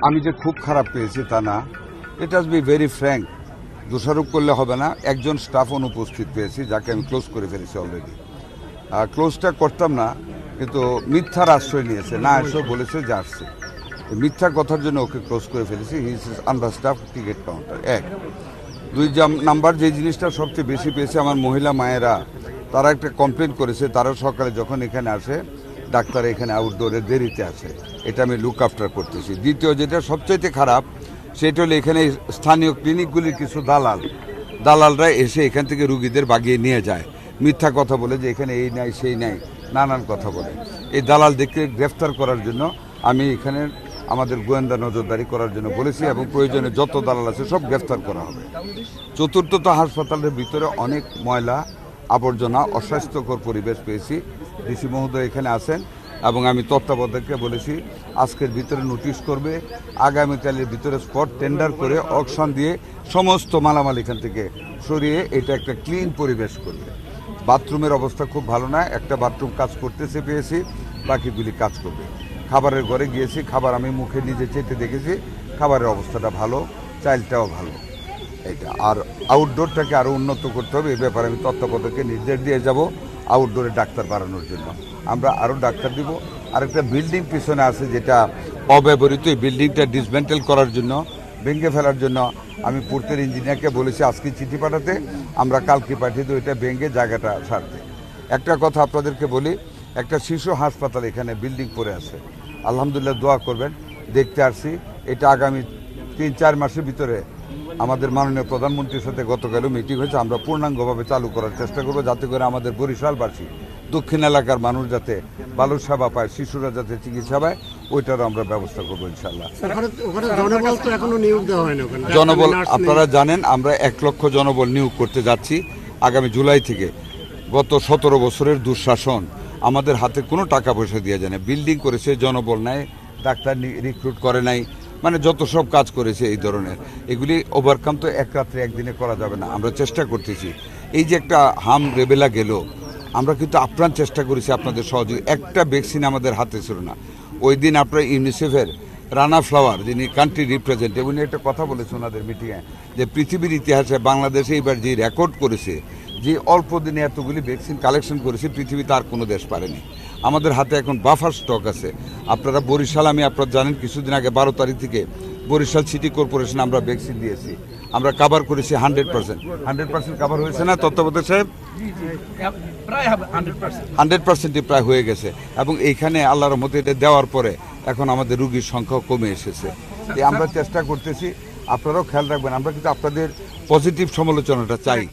আমি যে খুব খারাপ পেয়েছি তা না, ইট হাজ বি ভেরি ফ্র্যাঙ্ক, দোষারোপ করলে হবে না। একজন স্টাফ অনুপস্থিত পেয়েছি যাকে আমি ক্লোজ করে ফেলেছি অলরেডি। ক্লোজটা করতাম না, কিন্তু মিথ্যার আশ্রয় নিয়েছে, না এসেও বলেছে যে আসছে, মিথ্যা কথার জন্য ওকে ক্লোজ করে ফেলেছি। He is under staff ticket counter. এক, দুই নাম্বার যে জিনিসটা সবচেয়ে বেশি পেয়েছে, আমার মহিলা মায়েরা তারা একটা কমপ্লেন করেছে, তারা সকালে যখন এখানে আসে ডাক্তার এখানে আউটডোরে দেরিতে আসে, এটা আমি লুক আফটার করতেছি। দ্বিতীয় যেটা সবচাইতে খারাপ সেটা হলো এখানে স্থানীয় ক্লিনিকগুলির কিছু দালালরা এসে এখান থেকে রুগীদের বাগিয়ে নিয়ে যায়, মিথ্যা কথা বলে যে এখানে এই নাই সেই নাই, নানান কথা বলে। এই দালালদেরকে গ্রেফতার করার জন্য আমি এখানে আমাদের গোয়েন্দা নজরদারি করার জন্য বলেছি এবং প্রয়োজনে যত দালাল আছে সব গ্রেফতার করা হবে। চতুর্থত, হাসপাতালের ভিতরে অনেক ময়লা আবর্জনা, অস্বাস্থ্যকর পরিবেশ পেয়েছি। ডিসি মহোদয় এখানে আছেন এবং আমি তত্ত্বাবধায়ককে বলেছি আজকের ভিতরে নোটিশ করবে, আগামীকালের ভিতরে স্পট টেন্ডার করে অকশন দিয়ে সমস্ত মালামাল এখান থেকে সরিয়ে এটা একটা ক্লিন পরিবেশ করবে। বাথরুমের অবস্থা খুব ভালো না, একটা বাথরুম কাজ করতেছে পেয়েছি, বাকিগুলি কাজ করবে। খাবারের ঘরে গিয়েছি, খাবার আমি মুখে নিজে চেটে দেখেছি, খাবারের অবস্থাটা ভালো, চাইল্ডটাও ভালো। এটা আর আউটডোরটাকে আরও উন্নত করতে হবে, এই ব্যাপারে আমি তত্ত্বাবধায়ককে নির্দেশ দিয়ে যাব আউটডোরে ডাক্তার বাড়ানোর জন্য। আমরা আরও ডাক্তার দিব। আরেকটা বিল্ডিং পিছনে আছে যেটা অব্যবহৃত, এই বিল্ডিংটা ডিসমেন্টেল করার জন্য, ভেঙে ফেলার জন্য আমি পূর্তের ইঞ্জিনিয়ারকে বলেছি আজকে চিঠি পাঠাতে, আমরা কালকে পাঠিয়ে দেবো এটা ভেঙে জায়গাটা ছাড়তে। একটা কথা আপনাদেরকে বলি, একটা শিশু হাসপাতাল এখানে বিল্ডিং পড়ে আছে, আলহামদুলিল্লাহ দোয়া করবেন, দেখতে আসছি। এটা আগামী 3-4 মাসের ভিতরে আমাদের মাননীয় প্রধানমন্ত্রীর সাথে গতকালও মিটিং হয়েছে, আমরা পূর্ণাঙ্গভাবে চালু করার চেষ্টা করব, যাতে করে আমাদের বরিশালবাসী, দক্ষিণ এলাকার মানুষ যাতে ভালো সেবা পায়, শিশুরা যাতে চিকিৎসা পায়, ওইটারও আমরা ব্যবস্থা করবো ইনশাল্লাহ। জনবল আপনারা জানেন আমরা 1 লক্ষ জনবল নিয়োগ করতে যাচ্ছি আগামী জুলাই থেকে। গত 17 বছরের দুঃশাসন, আমাদের হাতে কোনো টাকা পয়সা দিয়ে যায় না, বিল্ডিং করেছে জনবল নাই, ডাক্তার রিক্রুট করে নাই, মানে যত সব কাজ করেছে এই ধরনের, এগুলি ওভারকাম তো এক রাত্রে একদিনে করা যাবে না। আমরা চেষ্টা করতেছি, এই যে একটা হাম রেবেলা গেল, আমরা কিন্তু আপ্রাণ চেষ্টা করেছি আপনাদের সহযোগী। একটা ভ্যাকসিন আমাদের হাতে ছিল না। ওই দিন আপনার ইউনিসেফের রানা ফ্লাওয়ার, যিনি কান্ট্রি রিপ্রেজেন্টেটিভ, উনি একটা কথা বলেছে ওনাদের মিটিংয়ে, যে পৃথিবীর ইতিহাসে বাংলাদেশে এবার যে রেকর্ড করেছে, যে অল্প দিনে এতগুলি ভ্যাকসিন কালেকশন করেছে, পৃথিবীতে আর কোনো দেশ পারেনি। আমাদের হাতে এখন বাফার স্টক আছে। আপনারা বরিশাল, আমি আপনারা জানেন কিছুদিন আগে 12 তারিখ থেকে বরিশাল সিটি কর্পোরেশন আমরা ভ্যাকসিন দিয়েছি, আমরা কাভার করেছি 100% কাভার হয়েছে না তত্ত্বাবধায়ক সাহেব? 100%ই প্রায় হয়ে গেছে। এবং এইখানে আল্লাহর রহমতে এটা দেওয়ার পরে এখন আমাদের রোগীর সংখ্যাও কমে এসেছে। আমরা চেষ্টা করতেছি, আপনারাও খেয়াল রাখবেন, আমরা কিন্তু আপনাদের পজিটিভ সমালোচনাটা চাই।